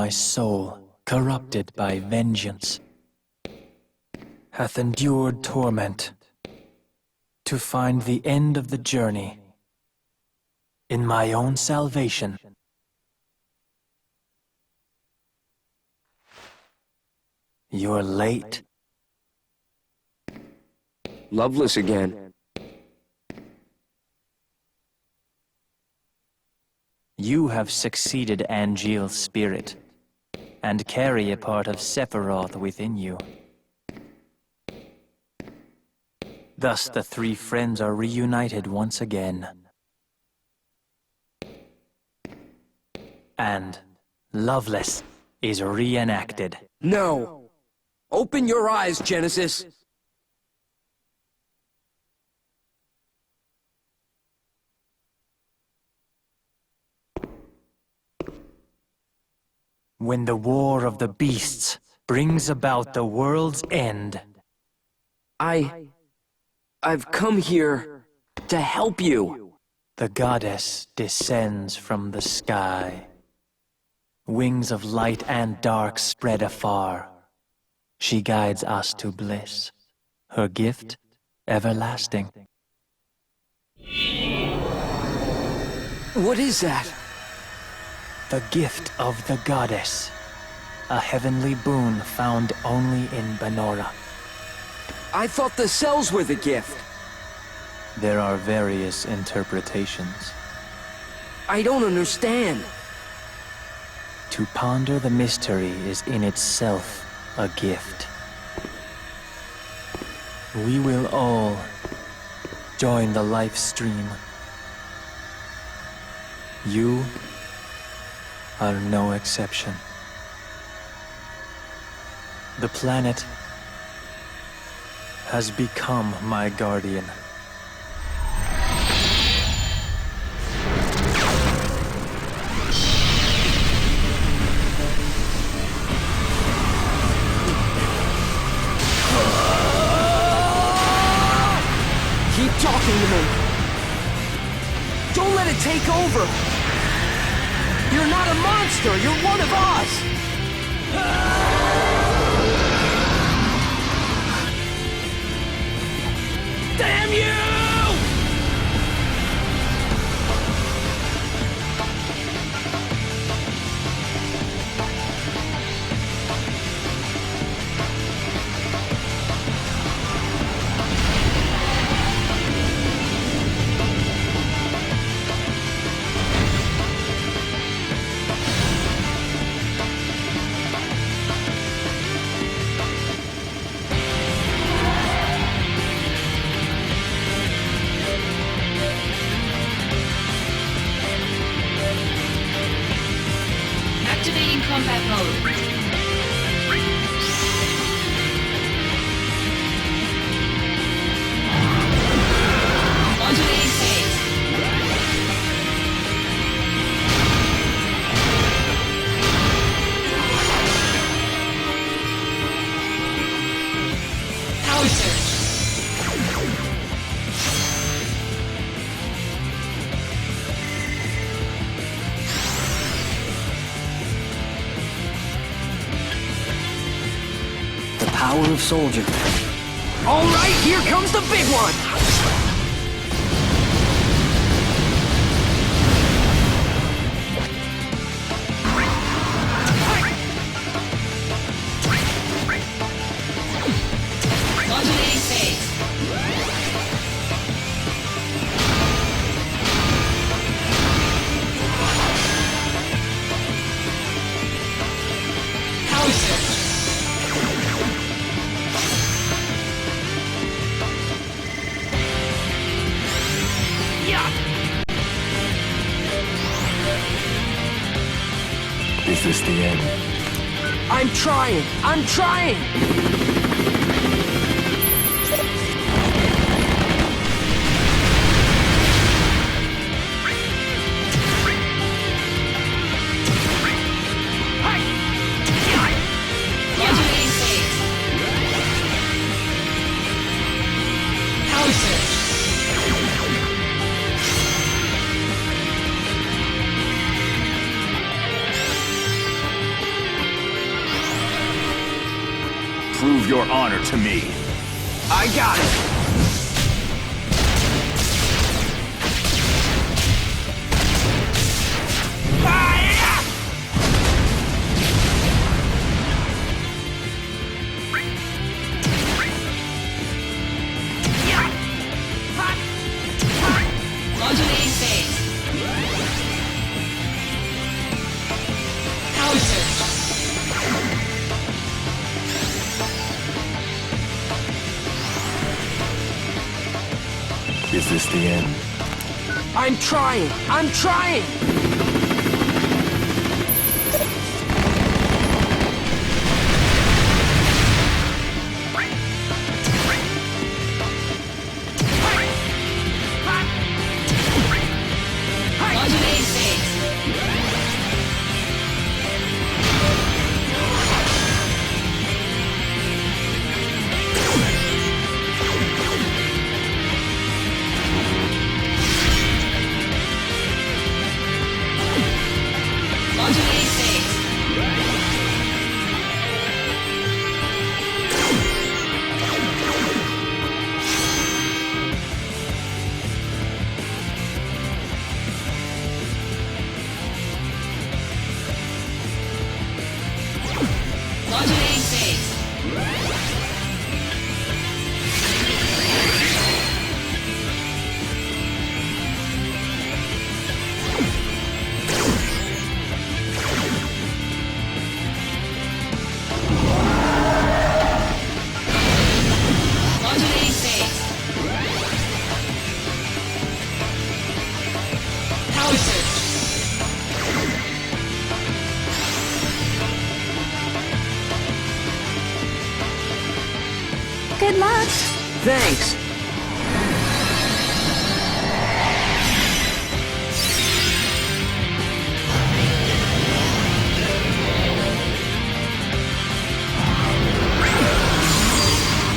my soul, corrupted by vengeance, hath endured torment to find the end of the journey in my own salvation. You're late. Loveless again. You have succeeded Angeal's spirit, and carry a part of Sephiroth within you. Thus the three friends are reunited once again. And Loveless is reenacted. No! Open your eyes, Genesis! When the war of the beasts brings about the world's end. I've come here to help you. The goddess descends from the sky. Wings of light and dark spread afar. She guides us to bliss. Her gift, everlasting. What is that? The gift of the goddess. A heavenly boon found only in Banora. I thought the cells were the gift. There are various interpretations. I don't understand. To ponder the mystery is in itself a gift. We will all join the life stream. You are no exception. The planet has become my guardian. Keep talking to me. Don't let it take over. You're not a monster, you're one of us! Damn you! Activating combat mode. Modulating phase. Power surge. Power of Soldier. All right, here comes the big one! Modulating phase. Power surge. Is this the end? I'm trying! I'm trying! Modulating phase. Power surge. your honor to me. I got it! Modulating phase. Power surge. Is this the end? I'm trying! I'm trying! Modulating phase. Modulating phase. Modulating phase. Modulating phase. Power surge. Good luck. Thanks!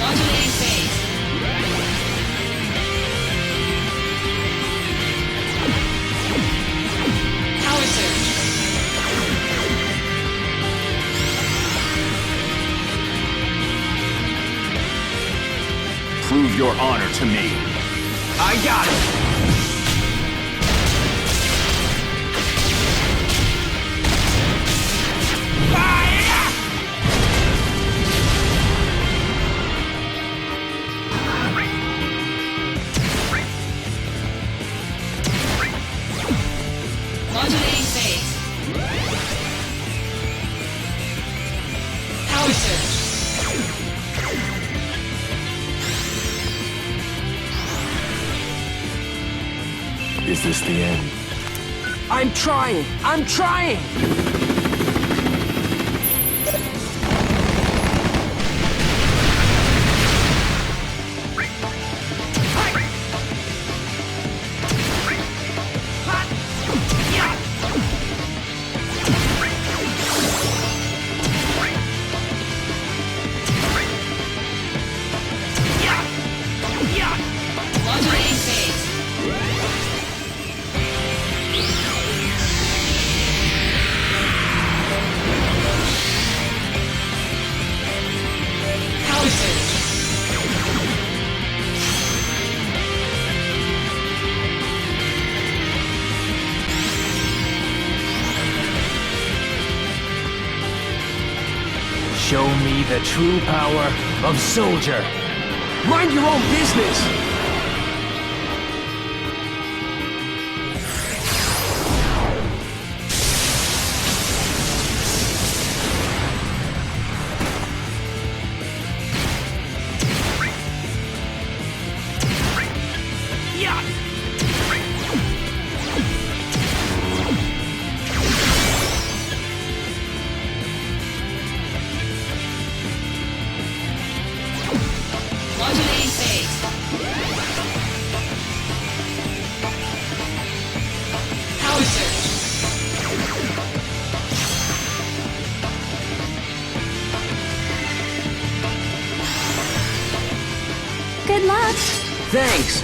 Modulating phase. Power surge. Prove your honor to me. I got it! Modulating phase. Power surge. Is this the end? I'm trying! I'm trying! Modulating phase. Power surge. Show me the true power of Soldier. Mind your own business! Modulating phase. Power surge. Good luck. Thanks!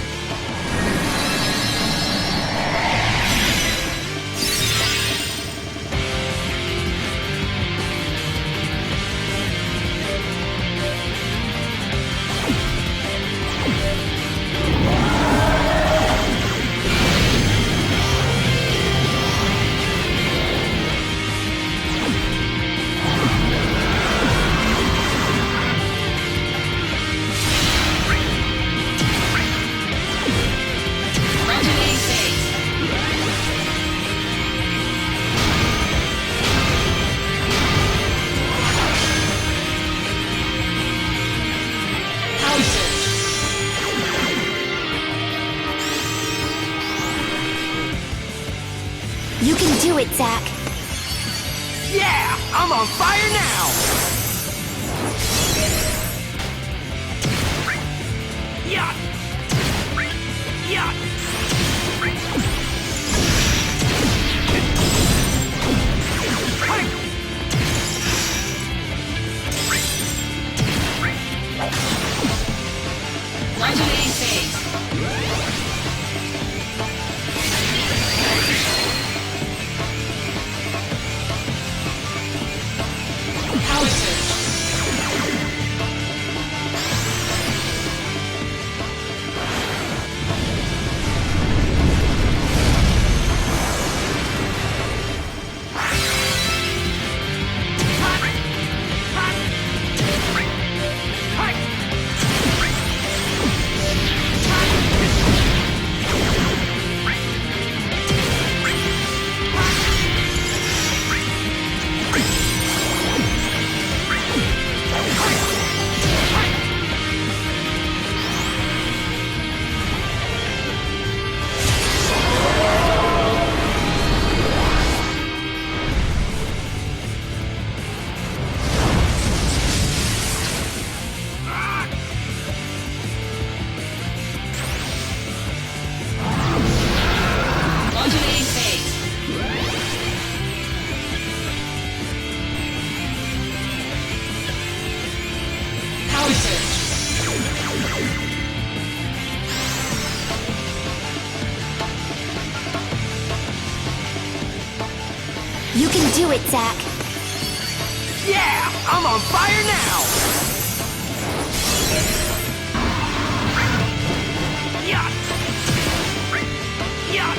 You can do it, Zack. Yeah! I'm on fire now! Yeah! Yeah! Modulating phase. Power surge. Modulating phase. Power surge. You can do it, Zack. Yeah! I'm on fire now! Yeah! Yeah!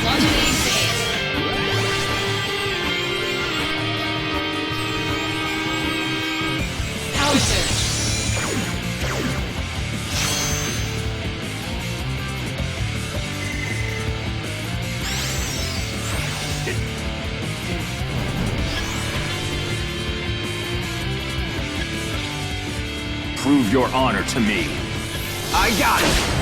Modulating phase. Power surge. Prove your honor to me. I got it!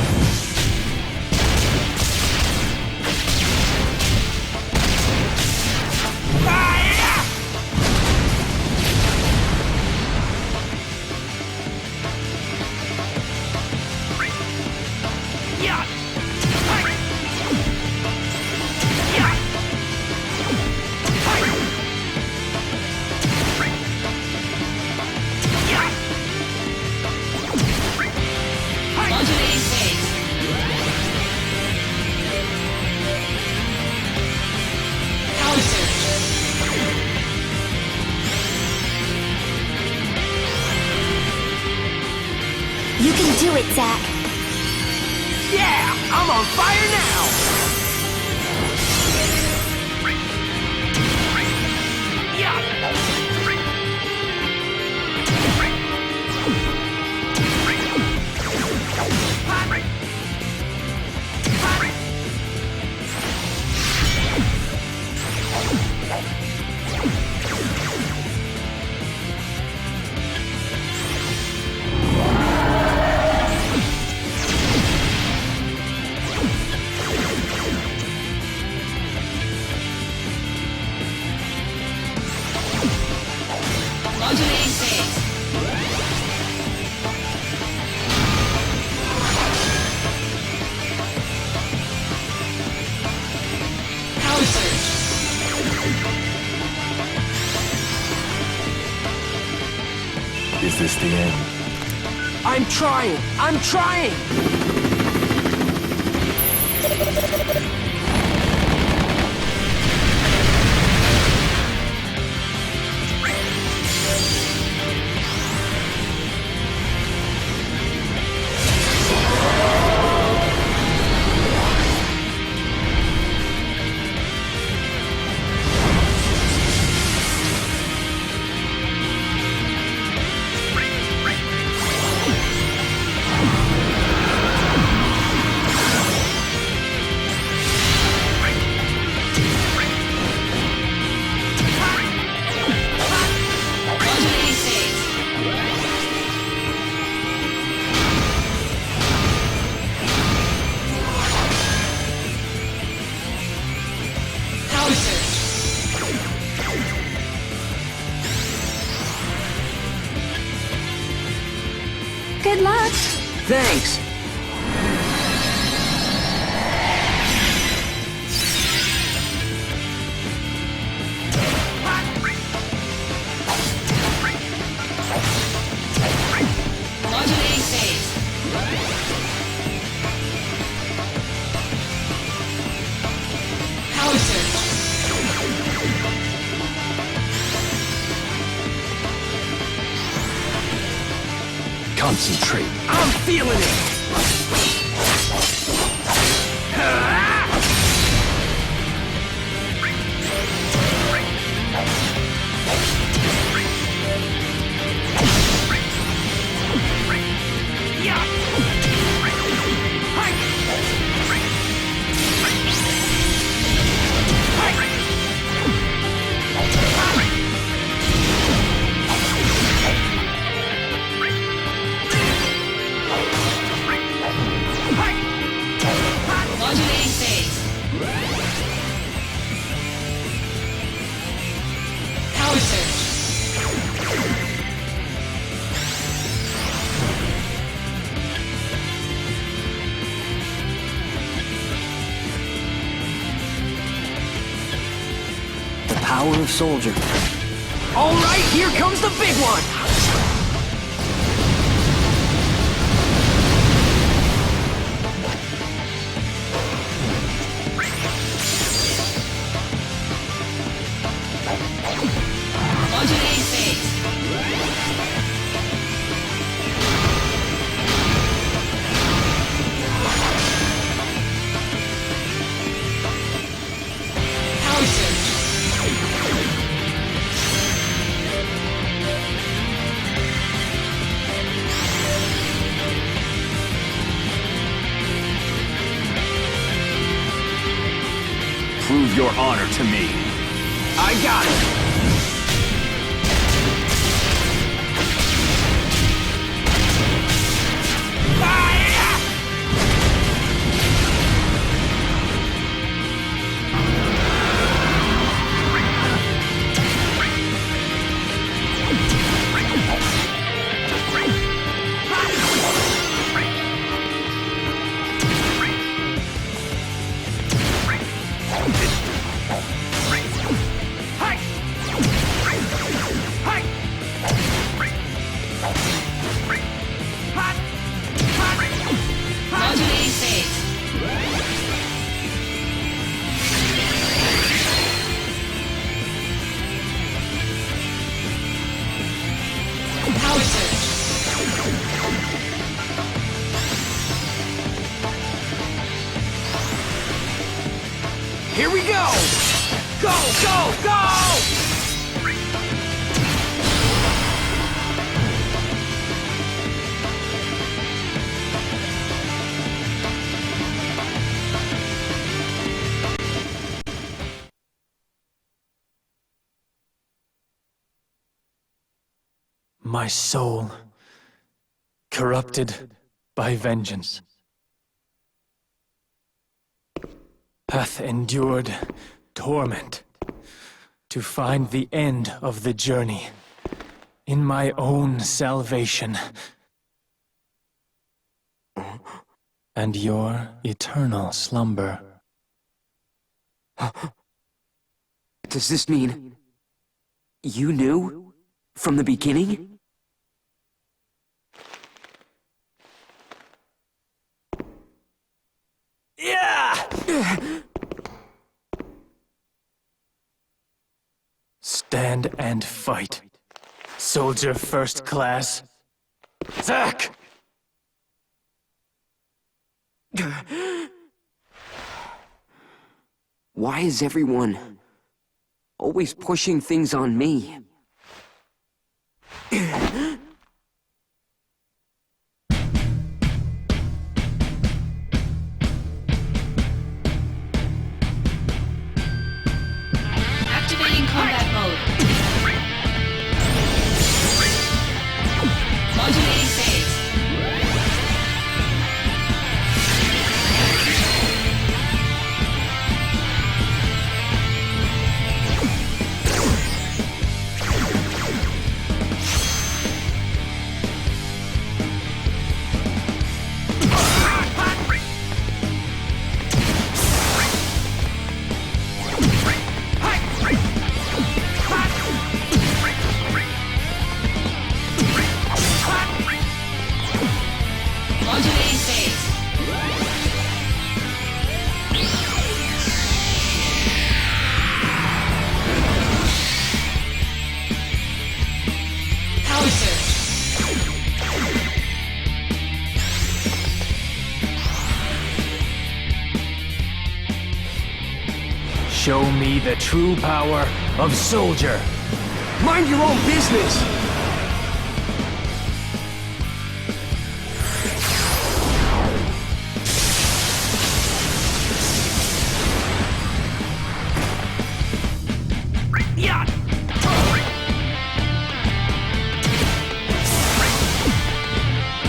Modulating phase. Power surge. You can do it, Zack. Yeah! I'm on fire now! Modulating phase. Power surge. Is this the end? I'm trying! I'm trying! surge. Good luck. Thanks. Modulating phase. Power surge. Concentrate. I'm feeling it. Modulating phase. Power surge. The power of soldier. All right, here comes the big one. Modulating phase. Power surge. Prove your honor to me. I got it. Modulating phase. Power surge. Here we go. Go, go, go! My soul, corrupted by vengeance, hath endured torment to find the end of the journey in my own salvation and your eternal slumber. Does this mean you knew from the beginning? Yeah! Stand and fight, soldier first class. Zack! Why is everyone always pushing things on me? Activating combat mode. Modulating phase. Show me the true power of Soldier. Mind your own business!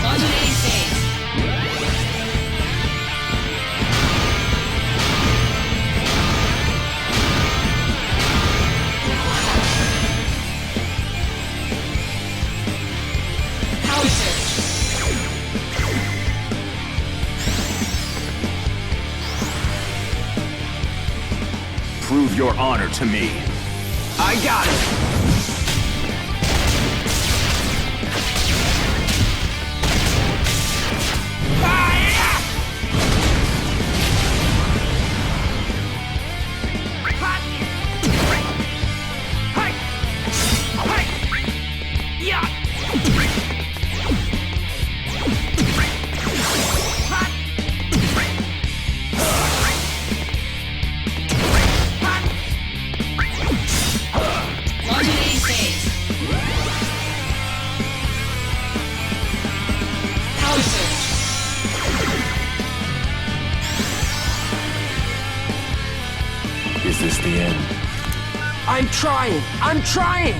Modulating phase. Power surge. Prove your honor to me. I got it! Modulating phase. Power surge. Is this the end? I'm trying! I'm trying!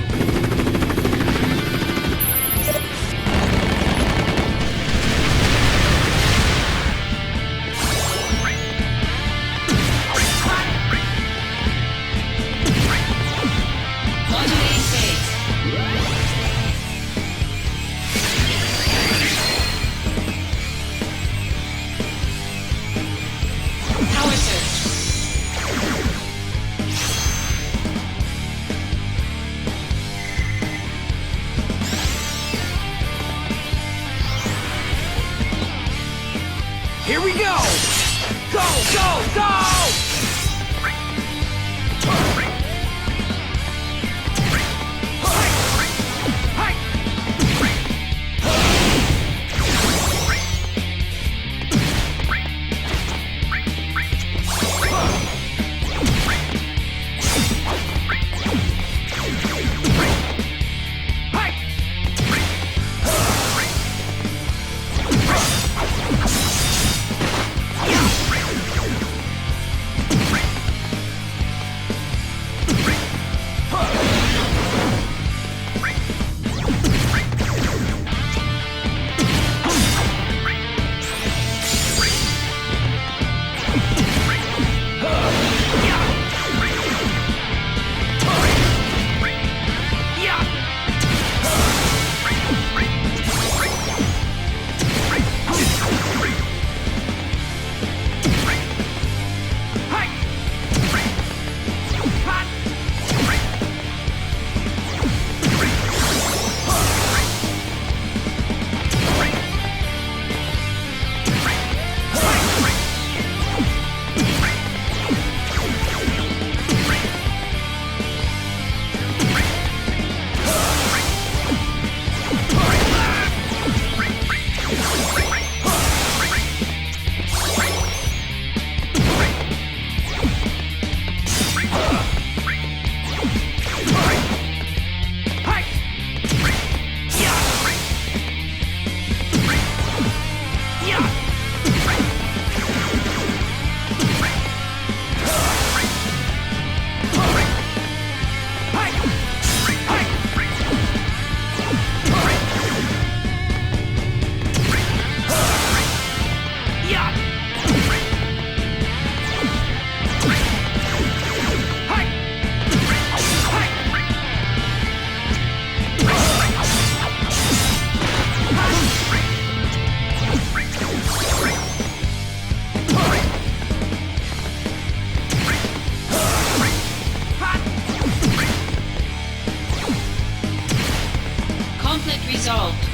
Modulating phase. Power surge. Here we go! Go, go, go! Conflict resolved.